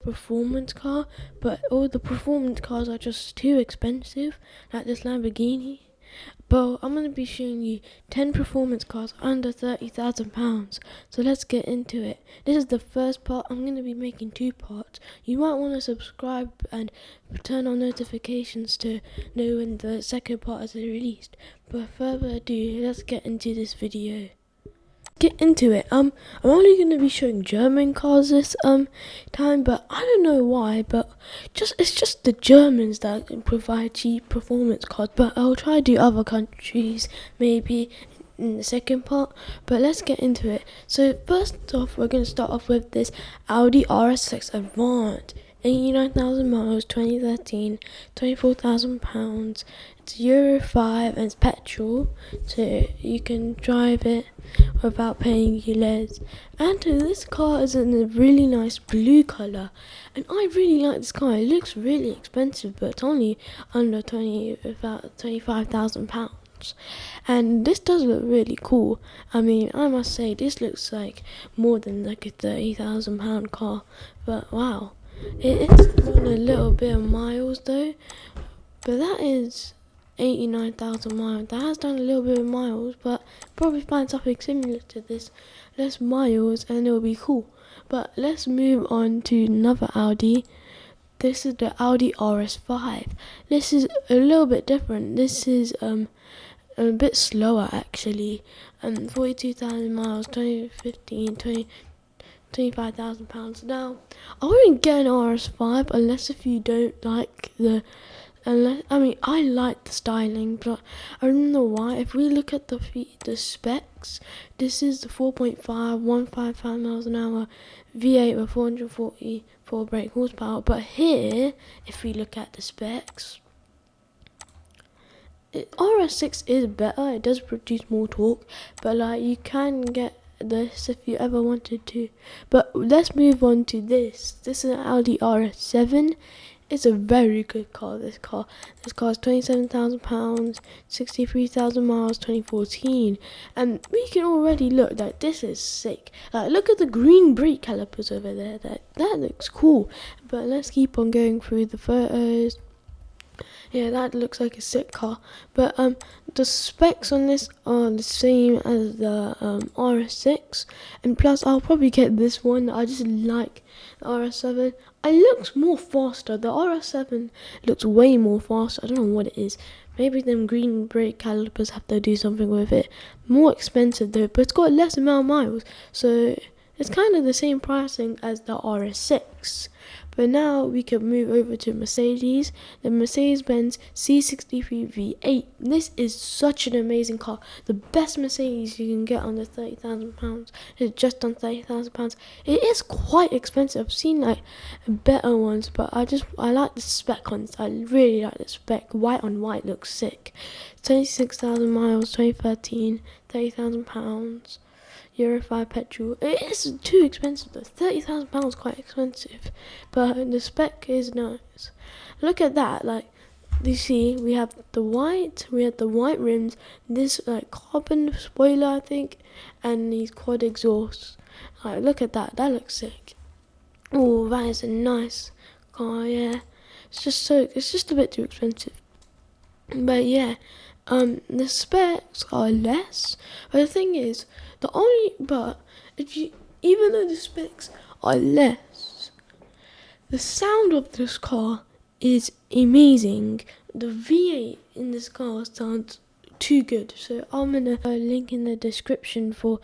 performance car, but all the performance cars are just too expensive, like this Lamborghini. But I'm going to be showing you 10 performance cars under £30,000. So let's get into it. This is the first part. I'm going to be making 2 parts. You might want to subscribe and turn on notifications to know when the second part is released. But further ado, let's get into this video. Get into it. I'm only going to be showing German cars this time, but I don't know why, but it's just the Germans that can provide cheap performance cars, but I'll try to do other countries maybe in the second part. But let's get into it. So first off, we're going to start off with this Audi RS6 Avant. 89,000 miles, 2013, £24,000. It's Euro 5 and it's petrol, so you can drive it without paying ULEZ. And this car is in a really nice blue colour, and I really like this car. It looks really expensive, but it's only under about £25,000. And this does look really cool. I mean, I must say, this looks like more than like a £30,000 car, but wow. It's done a little bit of miles though, but that is 89,000 miles. That has done a little bit of miles, but probably find something similar to this, less miles, and it'll be cool. But let's move on to another Audi. This is the Audi RS5. This is a little bit different. This is a bit slower actually. 42,000 miles, 2015, £25,000. Now, I wouldn't get an RS5 unless if you don't like I like the styling, but I don't know why. If we look at the specs, this is the 155 miles an hour V8 with 444 brake horsepower. But here, if we look at the specs, RS6 is better. It does produce more torque, but like you can get this if you ever wanted to. But let's move on to this. This is an Audi RS7. It's a very good car. This car is £27,000, 63,000 miles, 2014, and we can already look that this is sick. Like, look at the green brake calipers over there. That looks cool. But let's keep on going through the photos. Yeah, that looks like a sick car. But the specs on this are the same as the RS6, and plus I'll probably get this one. I just like the RS7. It looks more faster. The RS7 looks way more faster. I don't know what it is. Maybe them green brake calipers have to do something with it. More expensive though, but it's got less amount of miles, so it's kind of the same pricing as the RS6. But now we can move over to Mercedes, the Mercedes-Benz C63 V8. This is such an amazing car. The best Mercedes you can get under £30,000. It's just on £30,000. It is quite expensive. I've seen like better ones, but I like the spec on this. I really like the spec. White on white looks sick. 26,000 miles, 2013, £30,000. Euro 5 petrol. It is too expensive though. £30,000 quite expensive, but the spec is nice. Look at that. Like, you see, we have the white rims, this like carbon spoiler I think, and these quad exhausts. Like, look at that. That looks sick. Oh, that is a nice car. Yeah, it's just a bit too expensive. But yeah, the specs are less. But the thing is, even though the specs are less, the sound of this car is amazing. The V8 in this car sounds too good. So I'm gonna link in the description for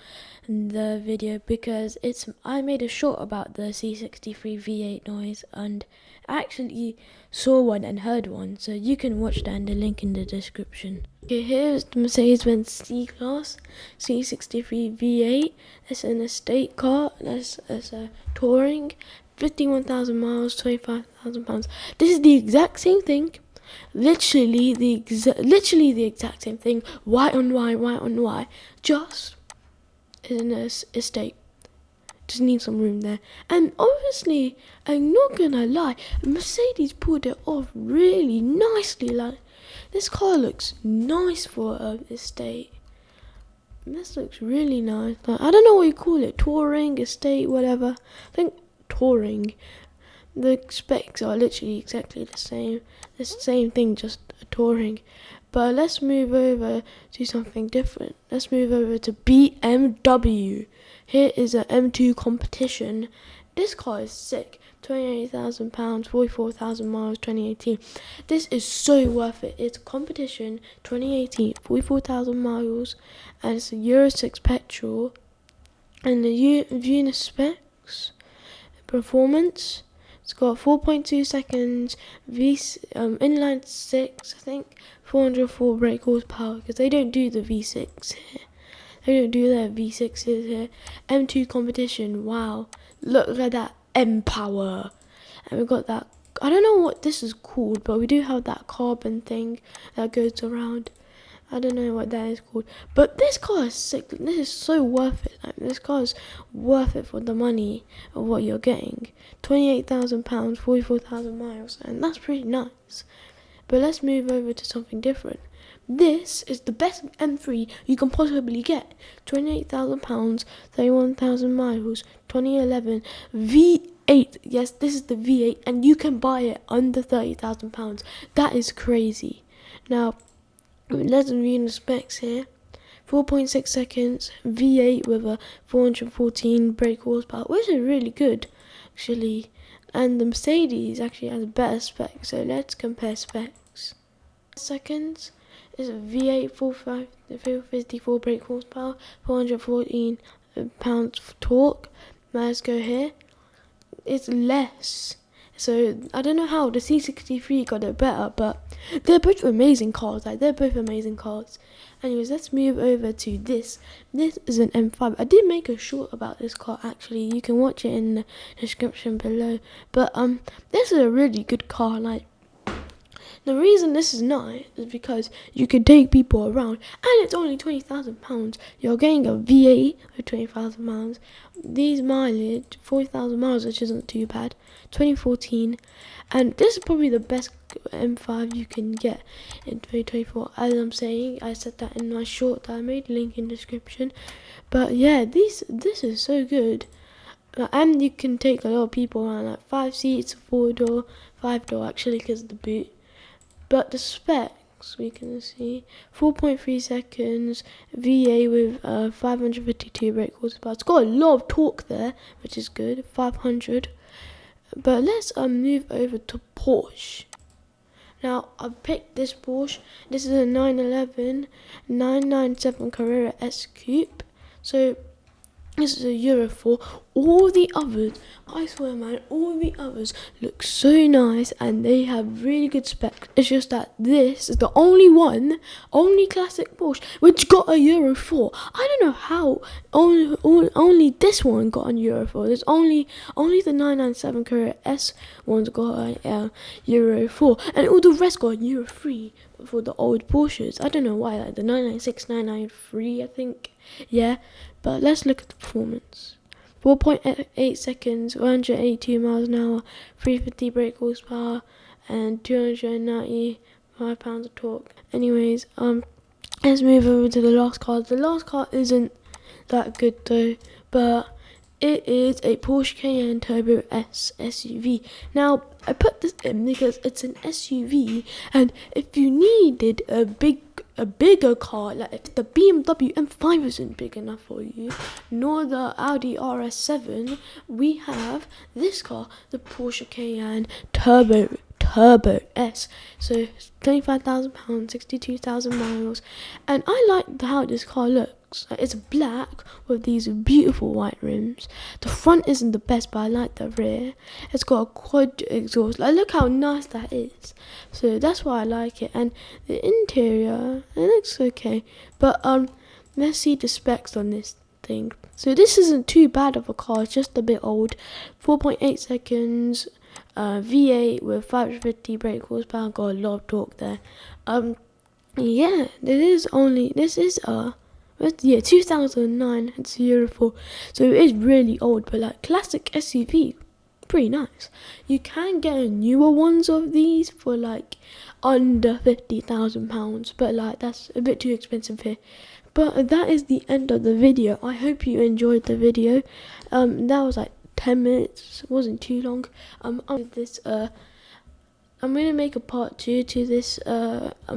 the video, because I made a short about the C63 V8 noise, and I actually saw one and heard one, so you can watch that in the link in the description. Okay, here's the Mercedes-Benz C-Class C63 V8. It's an estate car. That's a touring, 51,000 miles, £25,000. This is the exact same thing. Literally the exact same thing. White on white. Just in an estate. Just need some room there. And obviously, I'm not gonna lie, Mercedes pulled it off really nicely. Like, this car looks nice for an estate. This looks really nice. Like, I don't know what you call it, touring, estate, whatever. I think touring. The specs are literally exactly the same thing, just a touring. But let's move over to something different. Let's move over to BMW. Here is an M2 competition. This car is sick. £28,000, 44,000 miles, 2018. This is so worth it. It's a competition, 2018, 44,000 miles, and it's a Euro 6 petrol. And the unit specs, performance, it's got 4.2 seconds, inline 6, I think, 404 brake horsepower, because they don't do the V6 here. They don't do their V6s here. M2 competition, wow. Look at that M power. And we've got that, I don't know what this is called, but we do have that carbon thing that goes around. I don't know what that is called. But this car is sick. This is so worth it. Like, this car is worth it for the money of what you're getting. £28,000, 44,000 miles. And that's pretty nice. But let's move over to something different. This is the best M3 you can possibly get. £28,000, 31,000 miles, 2011 V8. Yes, this is the V8, and you can buy it under £30,000. That is crazy. Now, let's read the specs here. 4.6 seconds, V8 with a 414 brake horsepower, which is really good, actually. And the Mercedes actually has a better spec, so let's compare specs. Seconds is a V8 454 brake horsepower, 414 pounds torque. Let's go here. It's less. So I don't know how the C63 got it better, but they're both amazing cars. Anyways, let's move over to this. This is an M5. I did make a short about this car actually. You can watch it in the description below. But this is a really good car. Like, the reason this is nice is because you can take people around, and it's only £20,000. You're getting a V8 with 20,000 miles. These mileage, 40,000 miles, which isn't too bad. 2014, and this is probably the best M5 you can get in 2024. As I'm saying, I said that in my short that I made, link in description. But yeah, this is so good. And you can take a lot of people around, like 5 seats, 4-door, 5-door actually, because of the boot. But the specs, we can see 4.3 seconds, VA with 552 brake horsepower. It's got a lot of torque there, which is good, 500. But let's move over to Porsche. Now, I've picked this Porsche. This is a 911 997 Carrera S Coupe. So, this is a Euro 4. All the others, I swear man, all the others look so nice and they have really good specs. It's just that this is the only classic Porsche which got a Euro 4. I don't know how only this one got a Euro 4. There's only the 997 Carrera S ones got a Euro 4, and all the rest got a Euro 3 for the old Porsches. I don't know why, like the 996, 993, I think. Yeah, but let's look at the performance. 4.8 seconds, 182 miles an hour, 350 brake horsepower, and 295 pounds of torque. Anyways, let's move over to the last car. The last car isn't that good though, but it is a Porsche Cayenne Turbo S SUV. Now, I put this in because it's an SUV, and if you needed a bigger car, like if the BMW M5 isn't big enough for you, nor the Audi RS7, we have this car, the Porsche Cayenne Turbo S. So £25,000, 62,000 miles, and I like how this car looks. It's black with these beautiful white rims. The front isn't the best, but I like the rear. It's got a quad exhaust. Like, look how nice that is. So that's why I like it. And the interior, it looks okay. But let's see the specs on this thing. So this isn't too bad of a car. It's just a bit old. 4.8 seconds. V8 with 550 brake horsepower. Got a lot of torque there. Yeah, this is 2009. It's a Euro 4, so it is really old, but like classic SUV, pretty nice. You can get newer ones of these for like under £50,000, but like that's a bit too expensive here. But that is the end of the video. I hope you enjoyed the video. That was like 10 minutes. It wasn't too long. I'm gonna make a part 2 to this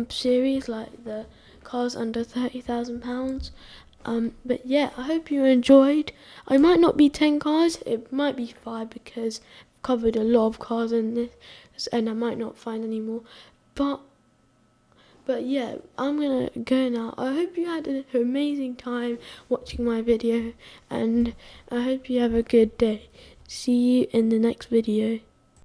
series, like the cars under £30,000. But yeah, I hope you enjoyed. I might not be 10 cars, it might be 5 because I've covered a lot of cars in this, and I might not find any more. But yeah, I'm gonna go now. I hope you had an amazing time watching my video, and I hope you have a good day. See you in the next video.